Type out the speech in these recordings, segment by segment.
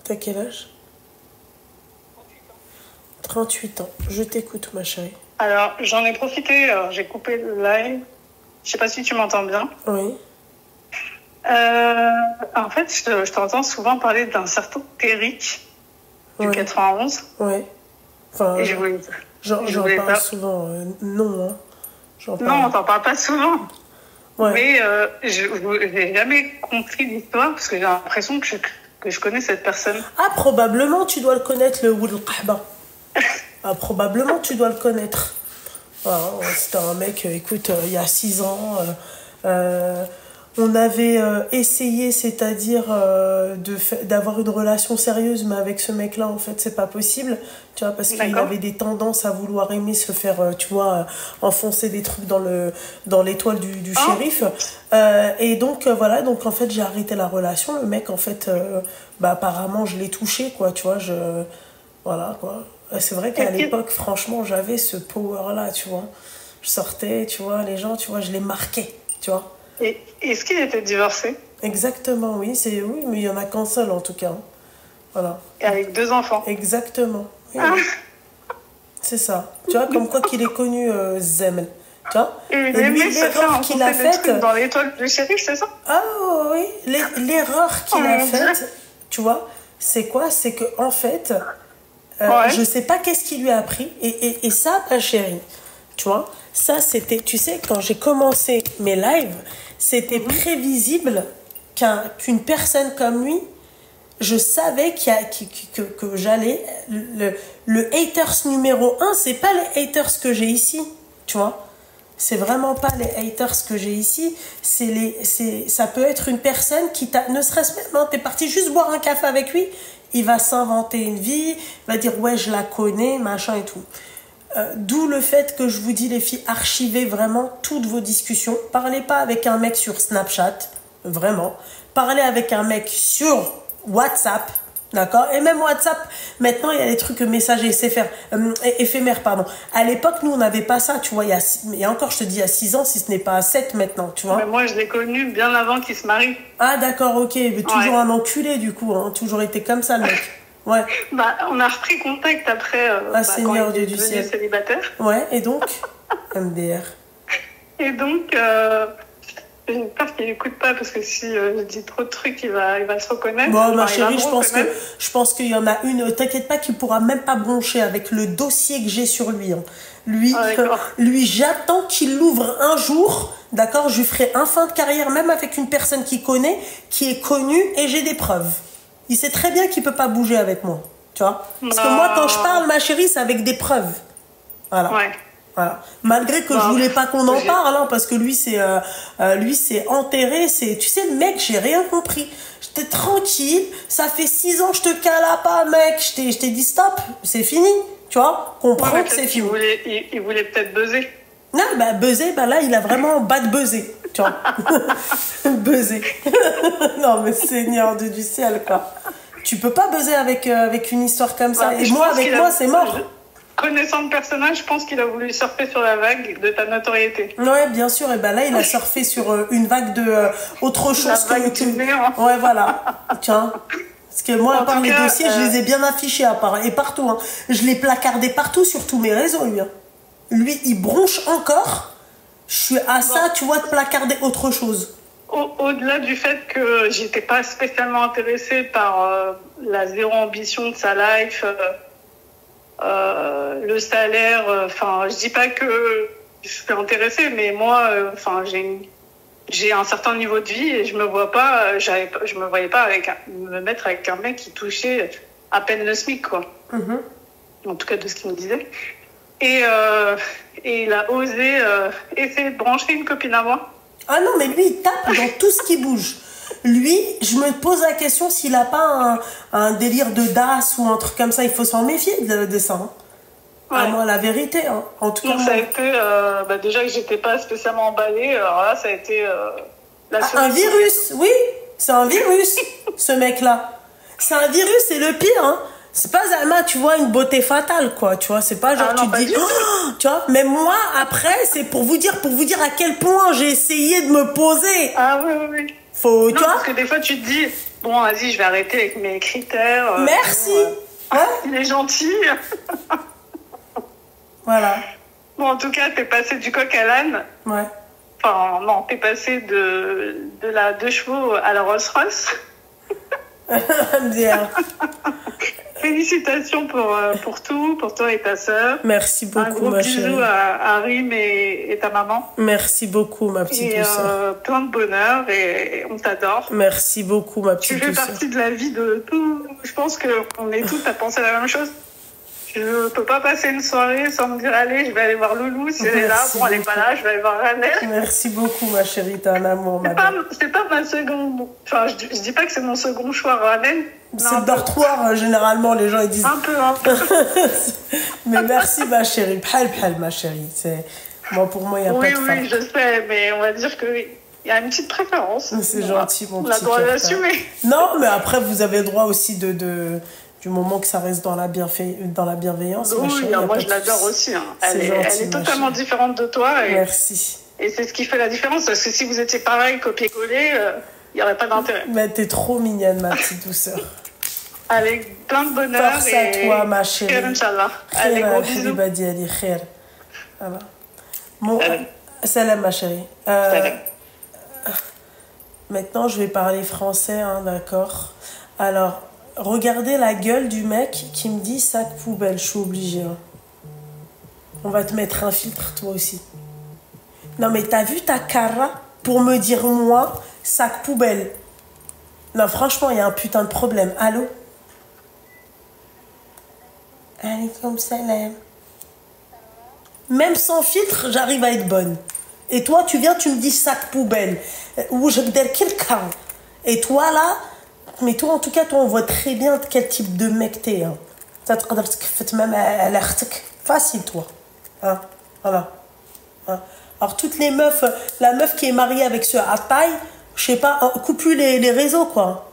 T'as quel âge? 38 ans. Je t'écoute, ma chérie. Alors, j'en ai profité, j'ai coupé le live. Je sais pas si tu m'entends bien. Oui. En fait, je t'entends souvent parler d'un certain Eric du 91. Ouais. Enfin, et je voulais j'en parle souvent. Non, hein. Non, on t'en parle pas souvent. Ouais. Mais je n'ai jamais compris l'histoire parce que j'ai l'impression que je connais cette personne. Ah, probablement, tu dois le connaître, le Woul Qahba. Ah, probablement, tu dois le connaître. Voilà, c'était un mec, écoute, il y a 6 ans, on avait essayé, c'est-à-dire d'avoir une relation sérieuse, mais avec ce mec-là, en fait, c'est pas possible, tu vois, parce qu'il avait des tendances à vouloir aimer se faire, tu vois, enfoncer des trucs dans l'étoile du shérif. Et donc, voilà, donc en fait, j'ai arrêté la relation. Le mec, en fait, apparemment, je l'ai touché, quoi, tu vois, voilà, quoi. C'est vrai qu'à l'époque, franchement, j'avais ce power-là, tu vois. Je sortais, tu vois, les gens, tu vois, je les marquais, tu vois. Et est-ce qu'il était divorcé? Exactement, oui, oui, mais il n'y en a qu'un seul, en tout cas. Voilà. Et avec 2 enfants. Exactement. Oui, oui. C'est ça. Tu vois, comme quoi qu'il est connu, Zemel. Tu vois. Et lui, l'erreur qu'il a faite... Dans l'étoile du shérif, c'est ça? Ah oui, l'erreur qu'il a faite, tu vois, c'est quoi? C'est que en fait... je sais pas qu'est-ce qui lui a appris. Et ça, ma chérie, tu vois, ça c'était, tu sais, quand j'ai commencé mes lives, c'était prévisible qu'une personne comme lui, je savais que j'allais, le haters numéro 1, c'est pas les haters que j'ai ici, tu vois. C'est vraiment pas les haters que j'ai ici. Ça peut être une personne qui t'a, ne serait-ce même, hein, t'es parti juste boire un café avec lui, il va s'inventer une vie, il va dire ouais je la connais, machin et tout. D'où le fait que je vous dis les filles, archivez vraiment toutes vos discussions. Parlez pas avec un mec sur Snapchat, vraiment. Parlez avec un mec sur WhatsApp, d'accord? Et même WhatsApp, maintenant il y a des trucs messages éphémères, pardon. À l'époque, nous on n'avait pas ça, tu vois. Il y a encore, je te dis, il y a 6 ans, si ce n'est pas 7 maintenant, tu vois. Mais moi je l'ai connu bien avant qu'il se marie. Ah d'accord, ok. Mais toujours un enculé du coup, hein. Toujours été comme ça le mec. Ouais. On a repris contact après Seigneur quand il est du devenu ciel. célibataire. Ouais, et donc MDR. Et donc, j'espère qu'il n'écoute pas parce que si je dis trop de trucs, il va se reconnaître. Bon, ma chérie, je pense qu'il y en a une, t'inquiète pas, qu'il pourra même pas broncher avec le dossier que j'ai sur lui. Hein. Lui, j'attends qu'il l'ouvre un jour, d'accord? Je lui ferai un fin de carrière, même avec une personne qui connaît, qui est connue, et j'ai des preuves. Il sait très bien qu'il peut pas bouger avec moi, tu vois? Parce que moi, quand je parle, ma chérie, c'est avec des preuves. Voilà. Ouais. Voilà. Malgré que je voulais pas qu'on en parle, hein, parce que lui c'est enterré, tu sais le mec, j'ai rien compris. J'étais tranquille, ça fait 6 ans je te cale pas mec, je t'ai dit stop, c'est fini, tu vois, comprends que c'est fini. Il voulait peut-être buzzer. Non, buzzer, là il a vraiment bad buzzé, tu vois. Buzzer. Non mais Seigneur du ciel quoi. Tu peux pas buzzer avec une histoire comme ça. Et moi avec moi c'est mort. Connaissant le personnage, je pense qu'il a voulu surfer sur la vague de ta notoriété. Ouais, bien sûr. Et là, il a surfé sur une vague de autre chose que... Ouais, voilà. Tiens. Parce que moi, à part les dossiers, je les ai bien affichés à part. Et partout. Hein. Je l'ai placardé partout sur tous mes réseaux, lui. Hein. Lui, il bronche encore. Je suis à ça, tu vois, de placarder autre chose. Au-delà du fait que j'étais pas spécialement intéressée par la zéro ambition de sa life... le salaire, je dis pas que je suis intéressée, mais moi, j'ai un certain niveau de vie et je me voyais pas me mettre avec un mec qui touchait à peine le SMIC, quoi. En tout cas, de ce qu'il me disait. Et il a osé essayer de brancher une copine à moi. Ah non, mais lui, il tape dans tout ce qui bouge. Lui, je me pose la question s'il n'a pas un délire de DAS ou un truc comme ça. Il faut s'en méfier de ça. Hein. Ouais. À moi, la vérité. Hein. En tout cas, ça a été... déjà que j'étais pas spécialement emballée, alors là, ça a été... un virus, oui. C'est un virus, ce mec-là. C'est un virus, c'est le pire. Hein. C'est pas Zalma, tu vois, une beauté fatale, quoi. Tu vois, c'est pas genre tu te dis... Oh, tu vois, mais moi, après, c'est pour vous dire à quel point j'ai essayé de me poser. Ah oui. Tu vois, parce que des fois, tu te dis, Bon, vas-y, je vais arrêter avec mes critères. Merci. Il est gentil. Voilà. Bon, en tout cas, t'es passé du coq à l'âne. Ouais. Enfin, non, t'es passé de la 2 chevaux à la Rolls-Royce. Bien. Félicitations pour tout, pour toi et ta sœur. Merci beaucoup, ma chérie. Un gros bisou à Rim et ta maman. Merci beaucoup, ma petite douceur. Plein de bonheur et on t'adore. Merci beaucoup, ma petite douceur. Tu fais partie de la vie de tout. Je pense qu'on est tous à penser la même chose. Je ne peux pas passer une soirée sans me dire allez, je vais aller voir Loulou. Si elle est là, bon, elle n'est pas là, je vais aller voir Ranel. Merci beaucoup, ma chérie, t'es un amour. C'est pas ma seconde. Enfin, je dis pas que c'est mon second choix, Ranel. C'est le dortoir, généralement, les gens ils disent. Un peu. Mais merci, ma chérie. Bhal, ma chérie. Moi, pour moi, il n'y a pas de femme. Oui, je sais, mais on va dire qu'il y a une petite préférence. C'est gentil, mon petit. On a le droit d'assumer. Non, mais après, vous avez le droit aussi du moment que ça reste dans la bienveillance. Oui, chérie, moi je l'adore aussi. Hein. Elle est totalement différente de toi. Merci. Et c'est ce qui fait la différence, parce que si vous étiez pareil, copier-coller, il n'y aurait pas d'intérêt. Mais t'es trop mignonne, ma petite douceur. Avec plein de bonheur. Force à toi, ma chérie. Inch'Allah. Allez, gros bisous. Voilà. Bon, salam, ma chérie. Maintenant, je vais parler français, hein, d'accord. Alors, regardez la gueule du mec qui me dit sac poubelle, je suis obligée. Hein. On va te mettre un filtre, toi aussi. Non, mais t'as vu ta cara pour me dire, moi, sac poubelle. Non, franchement, il y a un putain de problème. Allô? Alaykoum salam. Même sans filtre, j'arrive à être bonne. Et toi, tu viens, tu me dis sac poubelle. Ou je vais quelqu'un. Et toi, là, mais toi, en tout cas, toi, on voit très bien quel type de mec t'es. Hein. Ça te fait même à l'article. Facile, toi. Hein? Voilà. Hein? Alors, toutes les meufs, la meuf qui est mariée avec ce à taille, je sais pas, coupe-lui les réseaux, quoi.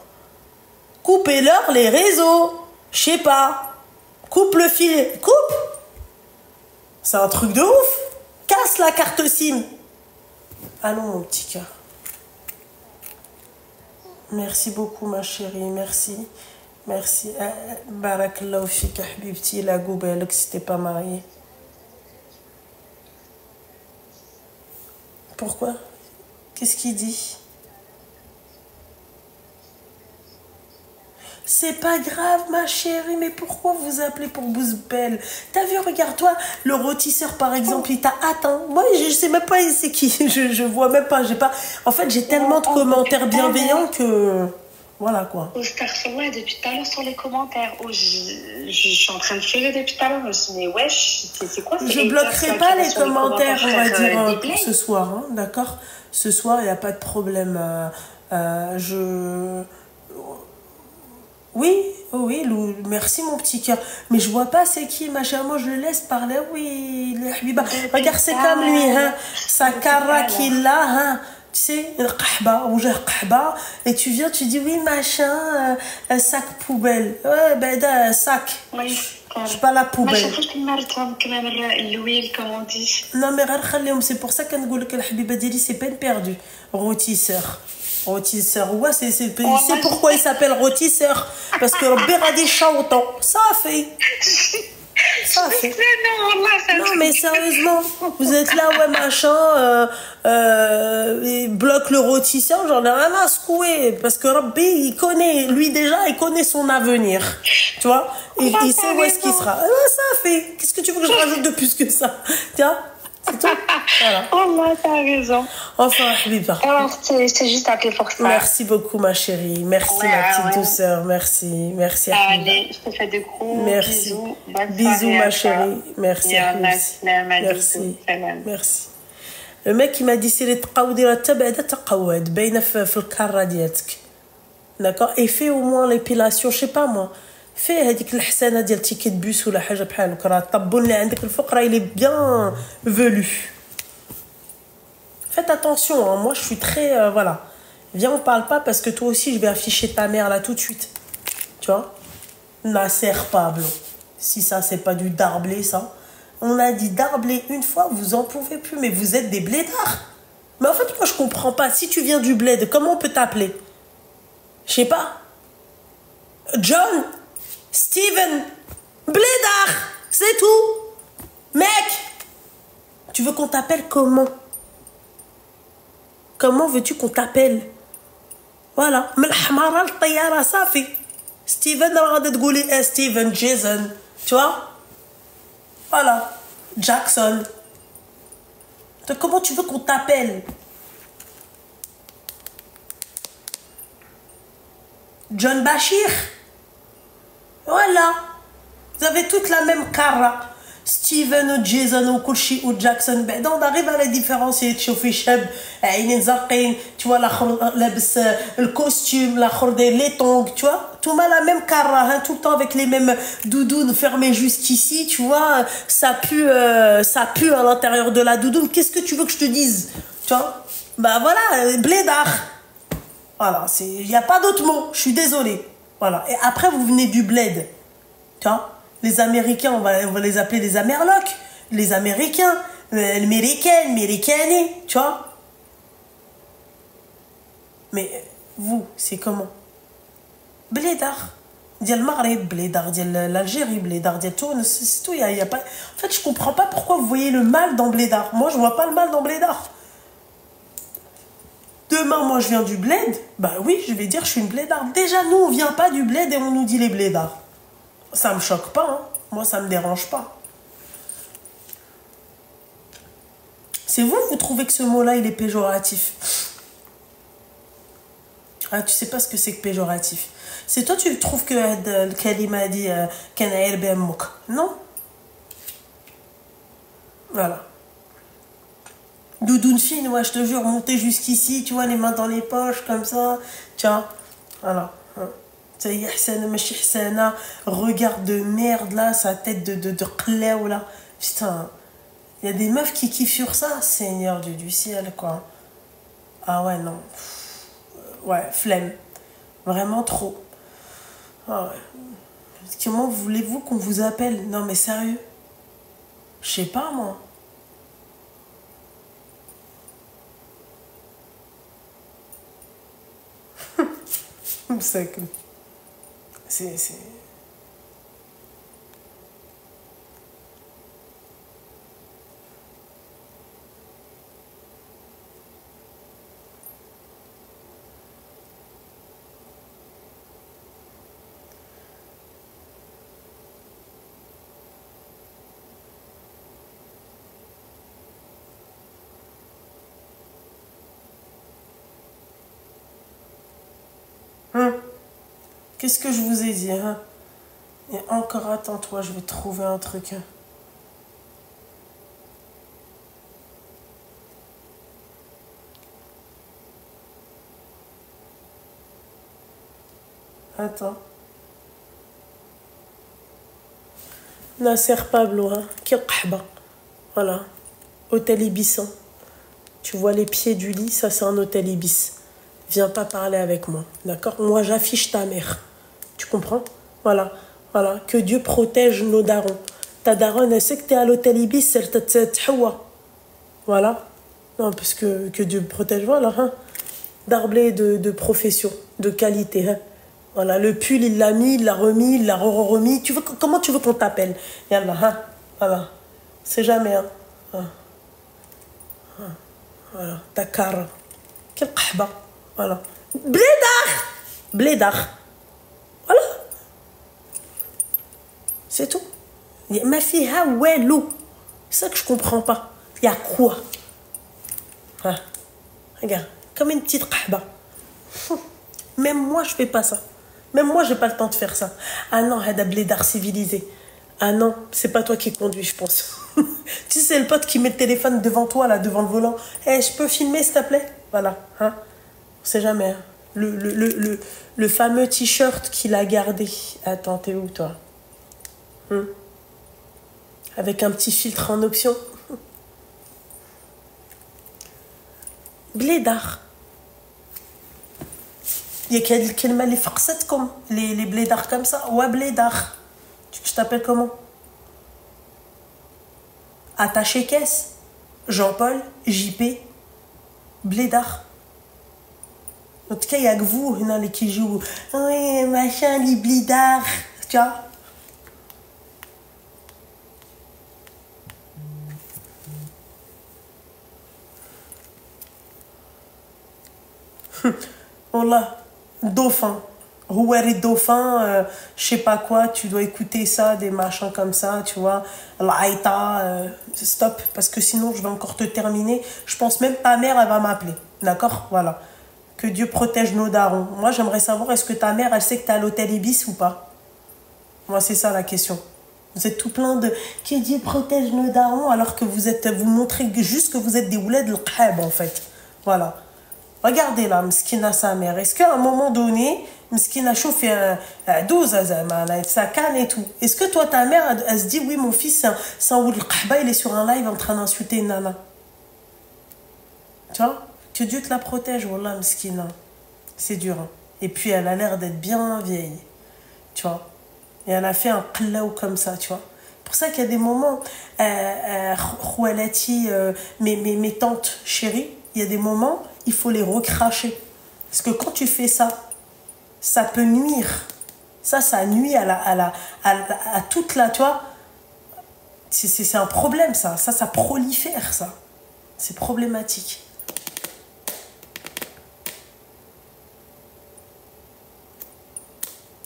Coupez-leur les réseaux. Je sais pas. Coupe le fil. Coupe. C'est un truc de ouf. Casse la carte SIM. Allons, mon petit cœur. Merci beaucoup, ma chérie. Merci. Merci. Barakallahu fik, habibti. La goubelle, que si t'es pas mariée. Pourquoi? Qu'est-ce qu'il dit? C'est pas grave, ma chérie, mais pourquoi vous appelez pour Bouzbel? T'as vu, regarde-toi, le rôtisseur, par exemple, il t'a atteint. Moi, je sais même pas c'est qui, je vois même pas, j'ai pas... En fait, j'ai tellement de commentaires bienveillants que... Voilà, quoi. Ouais, depuis tout à l'heure sur les commentaires. Oh, je suis en train de filer depuis tout à l'heure, je me suis dit, mais wesh, c'est quoi? Je bloquerai pas les commentaires, on va dire, pour ce soir, hein, d'accord? Ce soir, il n'y a pas de problème. Oui, Lou, merci mon petit cœur. Mais je vois pas c'est qui, machin. Moi, je le laisse parler. Oui, les habiba. Regarde, c'est comme lui, hein. Sa cara qu'il a, hein. Tu sais, qahba, et tu viens, tu dis oui, machin, un sac poubelle. Ouais, ben, un sac. Oui. Je suis pas la poubelle. Non, mais c'est pour ça qu'on dit que la habiba dili, c'est peine perdue. Rôtisseur. Rôtisseur, ouais, c'est pourquoi il s'appelle rôtisseur. Parce que Rabbi a des chantants. Ça fait. Non, mais sérieusement, vous êtes là, ouais, machin, il bloque le rôtisseur, j'en ai rien à secouer. Parce que Rabbi, il connaît, lui déjà, il connaît son avenir. Tu vois, il sait où est-ce qu'il sera. Ça fait. Qu'est-ce que tu veux que je rajoute de plus que ça? Tiens. C'est tout. Voilà. Oh, t'as raison. Enfin, Habiba. Alors, c'est juste appelé pour ça. Merci beaucoup, ma chérie. Merci, ma petite douceur. Merci. Merci, Habiba. Allez, je te fais de gros bisous. Bisous, ma chérie. Merci. Merci. Merci. Le mec, il m'a dit, c'est les taqawdira tabada taqawad. Bayna fi le diatek. D'accord? Et fais au moins l'épilation, je sais pas moi. Fais هذيك الحسانه ديال تيكي de bus ولا حاجه بحال هكا راه الطبون اللي عندك الفوق راه il est bien velu. Faites attention, hein. Moi je suis très voilà. Viens, on parle pas parce que toi aussi je vais afficher ta mère là tout de suite. Tu vois? Nasser Pablo. Si ça c'est pas du darblé ça. On a dit darblé une fois, vous en pouvez plus, mais vous êtes des blédards. Mais en fait moi je comprends pas, si tu viens du bled, comment on peut t'appeler? Je sais pas. John, Steven, Blédard, c'est tout. Mec, tu veux qu'on t'appelle comment? Comment veux-tu qu'on t'appelle? Voilà. Steven, Steven, Jason. Tu vois? Voilà. Jackson. Comment tu veux qu'on t'appelle? John Bachir. Voilà. Vous avez toute la même cara. Steven ou Jason ou Kulchi ou Jackson. Ben, on arrive à les différencier. Tu vois, le costume, les tongs, tu vois. Tout mal la même cara, hein, tout le temps avec les mêmes doudounes fermées jusqu'ici, tu vois. Ça pue à l'intérieur de la doudoune. Qu'est-ce que tu veux que je te dise? Tu vois. Ben voilà, blédard. Voilà, il n'y a pas d'autre mot. Je suis désolée. Voilà. Et après, vous venez du bled. Tu vois. Les Américains, on va les appeler les Amerlocs. Les Américains, Américaines, tu vois. Mais vous, c'est comment? Blédard. Dial Maghreb, Blédard, dial l'Algérie, Blédard, dial Tunis, c'est tout. Y a pas... En fait, je comprends pas pourquoi vous voyez le mal dans Blédard. Moi, je vois pas le mal dans Blédard. Demain, moi, je viens du bled. Bah oui, je vais dire, je suis une blédarde. Déjà, nous, on vient pas du bled et on nous dit les blédards. Ça me choque pas, hein. Moi, ça me dérange pas. C'est vous, vous trouvez que ce mot-là, il est péjoratif. Ah, tu sais pas ce que c'est que péjoratif. C'est toi, tu trouves que le kalima dit Kanaïr Bemmouk. Non. Voilà. Doudoune fine, ouais, je te jure, monter jusqu'ici, tu vois, les mains dans les poches, comme ça. Tiens, voilà. Regard de merde, là, sa tête de cléo, là. Putain, il y a des meufs qui kiffent sur ça, Seigneur du ciel, quoi. Ah ouais, non. Ouais, flemme. Vraiment trop. Ah ouais. Comment voulez-vous qu'on vous appelle? Non, mais sérieux. Je sais pas, moi. C'est... Qu'est-ce que je vous ai dit, hein? Et encore, attends-toi, je vais trouver un truc. Hein. Attends. Nasser Pablo, hein? Voilà. Hôtel Ibisson. Tu vois les pieds du lit, ça c'est un hôtel Ibis. Viens pas parler avec moi, d'accord? Moi j'affiche ta mère. Tu comprends? Voilà. Voilà. Que Dieu protège nos darons. Ta daronne, elle sait que t'es à l'hôtel Ibis, elle t'a. Voilà. Non, parce que Dieu protège, voilà. Hein? D'arblé de profession, de qualité. Hein? Voilà, le pull, il l'a mis, il l'a remis, il l'a remis. Comment tu veux qu'on t'appelle? Yallah, hein? Voilà. C'est jamais, hein? Ah. Ah. Voilà, Dakar. Quel qahba. Voilà. Blédard! Blédard. Voilà. C'est tout. Ma fille, ha, ouais, l'eau. C'est ça que je comprends pas. Il y a quoi? Ah. Regarde, comme une petite qahba. Même moi, je fais pas ça. Même moi, j'ai pas le temps de faire ça. Ah non, Hada Blédard civilisé. Ah non, c'est pas toi qui conduis, je pense. Tu sais, c'est le pote qui met le téléphone devant toi, là, devant le volant. Eh, je peux filmer, s'il te plaît? Voilà, hein. On sait jamais. Hein. Le fameux t-shirt qu'il a gardé. Attends, t'es où, toi? Avec un petit filtre en option. Blédard. Il y a quelqu'un les farcettes comme les blédards comme ça. Ouais, blédard. Je t'appelle comment? Attaché caisse. Jean-Paul, JP, blédard. En tout cas, il y a que vous, les qui jouent. Oui, machin, les blidards. Tu vois? Voilà, dauphin. Rouari dauphin, je sais pas quoi, tu dois écouter ça, des machins comme ça, tu vois. L'Aïta, stop, parce que sinon je vais encore te terminer. Je pense même ta mère, elle va m'appeler. D'accord? Voilà. Que Dieu protège nos darons. Moi, j'aimerais savoir, est-ce que ta mère, elle sait que t'es à l'hôtel Ibis ou pas? Moi, c'est ça la question. Vous êtes tout plein de que Dieu protège nos darons, alors que vous montrez juste que vous êtes des ouleds de l'qhab, en fait. Voilà. Regardez là, Mskina sa mère. Est-ce qu'à un moment donné, Mskina chauffe 12 sa canne et tout. Est-ce que toi, ta mère, elle se dit, oui, mon fils, c'est un ouled qhaba, il est sur un live en train d'insulter une nana. Tu vois? Que Dieu te la protège, wallah, Mskina. C'est dur. Hein. Et puis, elle a l'air d'être bien vieille. Tu vois? Et elle a fait un qlaou comme ça, tu vois. C'est pour ça qu'il y a des moments, khoualati, mes tantes chéries, il y a des moments, il faut les recracher. Parce que quand tu fais ça, ça peut nuire. Ça nuit à toute la, tu vois. C'est un problème, ça. Ça prolifère, ça. C'est problématique.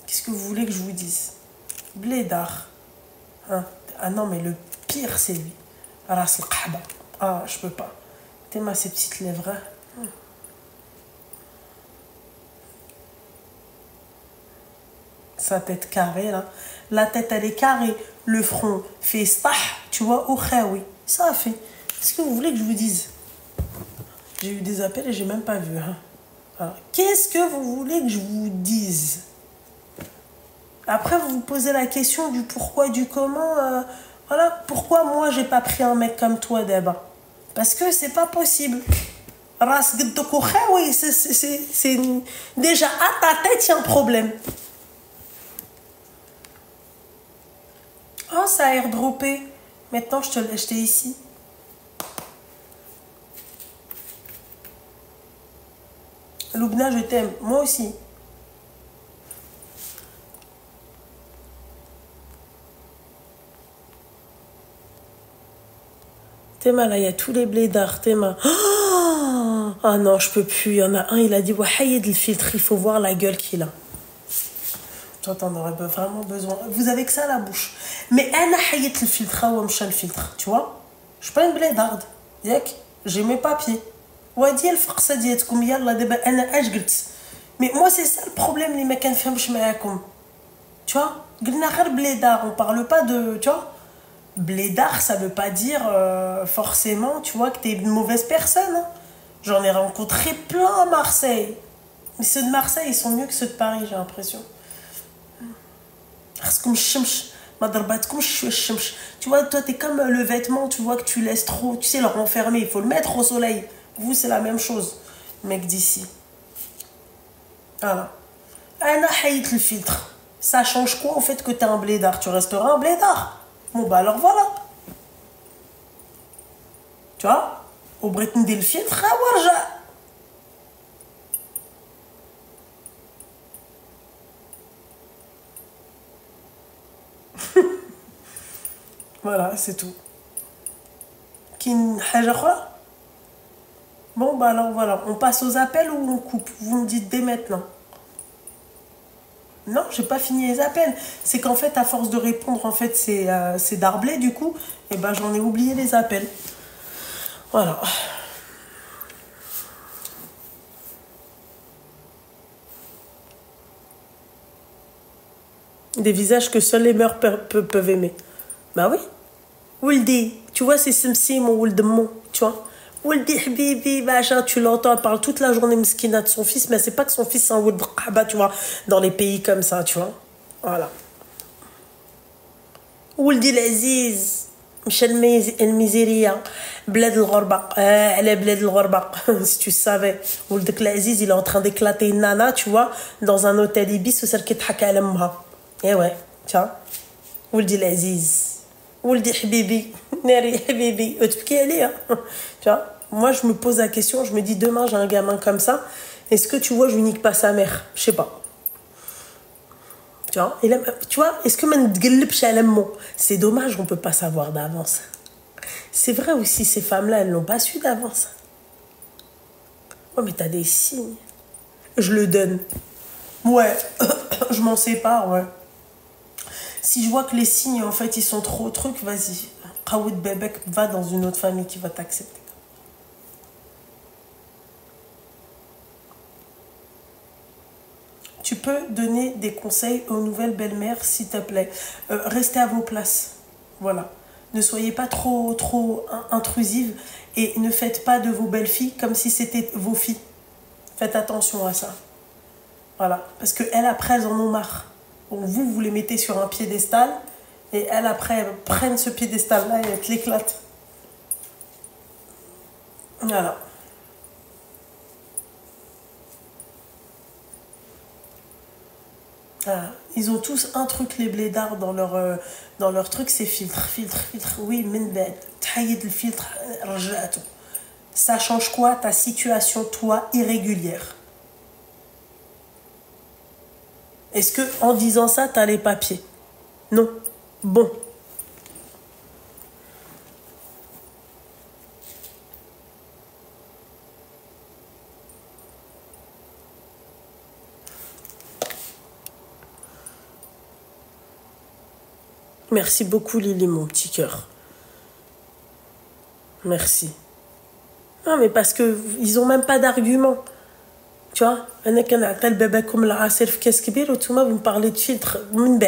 Qu'est-ce que vous voulez que je vous dise? Blédard. Hein? Ah non, mais le pire, c'est lui. Ras al-Qahba. Ah, je peux pas. T'es ces petites lèvres. Hein? Sa tête carrée, là. La tête, elle est carrée. Le front fait stah, tu vois, au khaoui. Ça a fait. Qu'est-ce que vous voulez que je vous dise? J'ai eu des appels et j'ai même pas vu. Hein? Qu'est-ce que vous voulez que je vous dise? Après, vous vous posez la question du pourquoi, du comment. Voilà, pourquoi moi, j'ai pas pris un mec comme toi, Deba? Parce que c'est pas possible. Ras oui, c'est déjà à ta tête, il y a un problème. Oh, ça a airdroppé. Maintenant, je te l'ai acheté ici. Loubna, je t'aime. Moi aussi. Théma, là, il y a tous les blédards. Théma. Oh ah non, je peux plus. Il y en a un, il a dit Wahayed le filtre, il faut voir la gueule qu'il a. Toi, t'en aurais vraiment besoin. Vous avez que ça à la bouche. Mais elle a hayet le filtre, ou le filtre. Tu vois? Je suis pas une blédarde. J'ai mes papiers. Wadi el faqsa dietkoum yalla deba ana ajglt. Mais moi, c'est ça le problème, les mecs, je ne tu vois? Blédard, on parle pas de. Tu vois? Blédard, ça veut pas dire forcément, tu vois, que t'es une mauvaise personne. Hein. J'en ai rencontré plein à Marseille. Mais ceux de Marseille, ils sont mieux que ceux de Paris, j'ai l'impression. Tu vois, toi, t'es comme le vêtement, tu vois, que tu laisses trop. Tu sais, le renfermer, il faut le mettre au soleil. Vous, c'est la même chose, mec d'ici. Voilà. Anna haït le filtre. Ça change quoi au fait que t'es un blédard? Tu resteras un blédard. Bon, bah alors voilà. Tu vois? Au breton del filtre, warja. Voilà, c'est tout. Kin haja khra? Bon, bah alors voilà. On passe aux appels ou on coupe? Vous me dites dès maintenant. Non, j'ai pas fini les appels. C'est qu'en fait, à force de répondre, en fait, c'est d'arblé, du coup. Et ben, j'en ai oublié les appels. Voilà. Des visages que seuls les mœurs peuvent aimer. Bah oui. Ouldi, tu vois, c'est Simsim ou Ouldemon, tu vois. Ouldi, Habibi, machin, tu l'entends, elle parle toute la journée mskina de son fils, mais c'est pas que son fils c'est un Ould Qaba, tu vois, dans les pays comme ça, tu vois. Voilà. Ouldi l'Aziz, Michel el-Miziria, Bled el-Ghorba, elle est Bled el-Ghorba, si tu savais. Ouldek l'Aziz, il est en train d'éclater une nana, tu vois, dans un hôtel Ibis, ou celle qui te haka al-Mha. Eh ouais, tu vois. Ouldi l'Aziz. Ouldi Habibi, Neri Habibi, tu vois, moi je me pose la question, je me dis demain j'ai un gamin comme ça, Est-ce que tu vois, je lui nique pas sa mère? Je sais pas. Tu vois, est-ce que c'est dommage, on peut pas savoir d'avance. C'est vrai aussi, ces femmes-là, elles l'ont pas su d'avance. Oh, mais t'as des signes. Je le donne. Ouais, je m'en sépare, ouais. Si je vois que les signes, en fait, ils sont trop trucs, vas-y. Raoud Bebek va dans une autre famille qui va t'accepter. Tu peux donner des conseils aux nouvelles belles-mères, s'il te plaît. Restez à vos places. Voilà. Ne soyez pas trop intrusive et ne faites pas de vos belles-filles comme si c'était vos filles. Faites attention à ça. Voilà. Parce qu'elles, après, elles en ont marre. Donc vous les mettez sur un piédestal et elles, après, elles prennent ce piédestal-là et elles te l'éclatent. Voilà. Voilà. Ils ont tous un truc, les blédards, dans leur truc, c'est filtre. Oui, minbed. Taïd le filtre. Ça change quoi ta situation, toi, irrégulière? Est-ce que en disant ça, tu as les papiers? Non. Bon. Merci beaucoup, Lily, mon petit cœur. Merci. Non, mais parce qu'ils n'ont même pas d'argument. Tu vois, vous me parlez de filtre. Le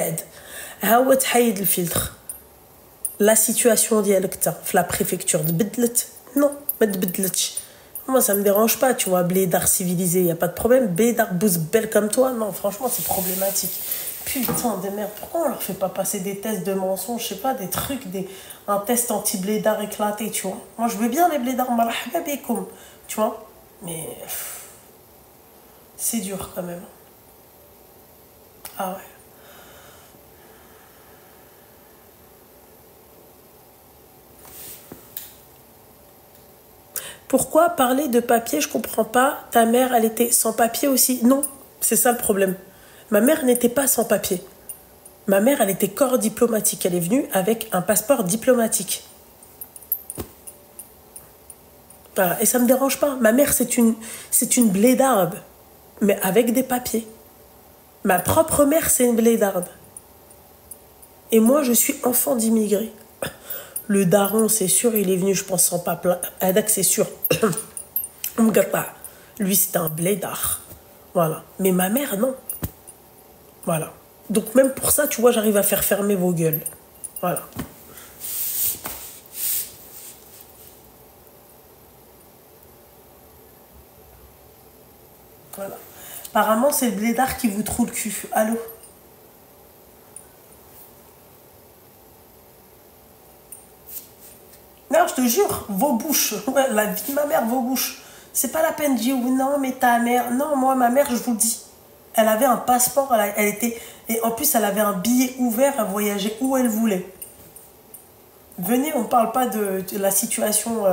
filtre. La situation la préfecture de Bidlet. Non, moi, ça me dérange pas, tu vois, blédard civilisé, il n'y a pas de problème. Blédard bouse belle comme toi, non, franchement, c'est problématique. Putain de merde, pourquoi on leur fait pas passer des tests de mensonges, je sais pas, des trucs, un test anti-blédard éclaté, tu vois. Moi, je veux bien les blédards, tu vois, mais c'est dur quand même. Ah ouais. Pourquoi parler de papier? Je comprends pas. Ta mère, elle était sans papier aussi? Non, c'est ça le problème. Ma mère n'était pas sans papier. Ma mère, elle était corps diplomatique. Elle est venue avec un passeport diplomatique. Voilà. Et ça me dérange pas. Ma mère, c'est une blédarde, mais avec des papiers. Ma propre mère, c'est une blédarde. Et moi, je suis enfant d'immigrés. Le daron, c'est sûr, il est venu, je pense, sans papier. Adak, c'est sûr. Lui, c'est un blédard. Voilà. Mais ma mère, non. Voilà. Donc même pour ça, tu vois, j'arrive à faire fermer vos gueules. Voilà. Voilà. Apparemment, c'est le blédard qui vous trouve le cul. Allô? Non, je te jure, vos bouches. Ouais, la vie de ma mère, vos bouches. C'est pas la peine de dire oui, non, mais ta mère. Non, moi, ma mère, je vous le dis. Elle avait un passeport, elle était... Et en plus, elle avait un billet ouvert à voyager où elle voulait. Venez, on ne parle pas de la situation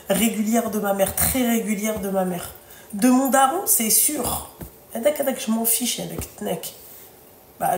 régulière de ma mère, très régulière de ma mère. De mon daron, c'est sûr. Je m'en fiche avec Tnek.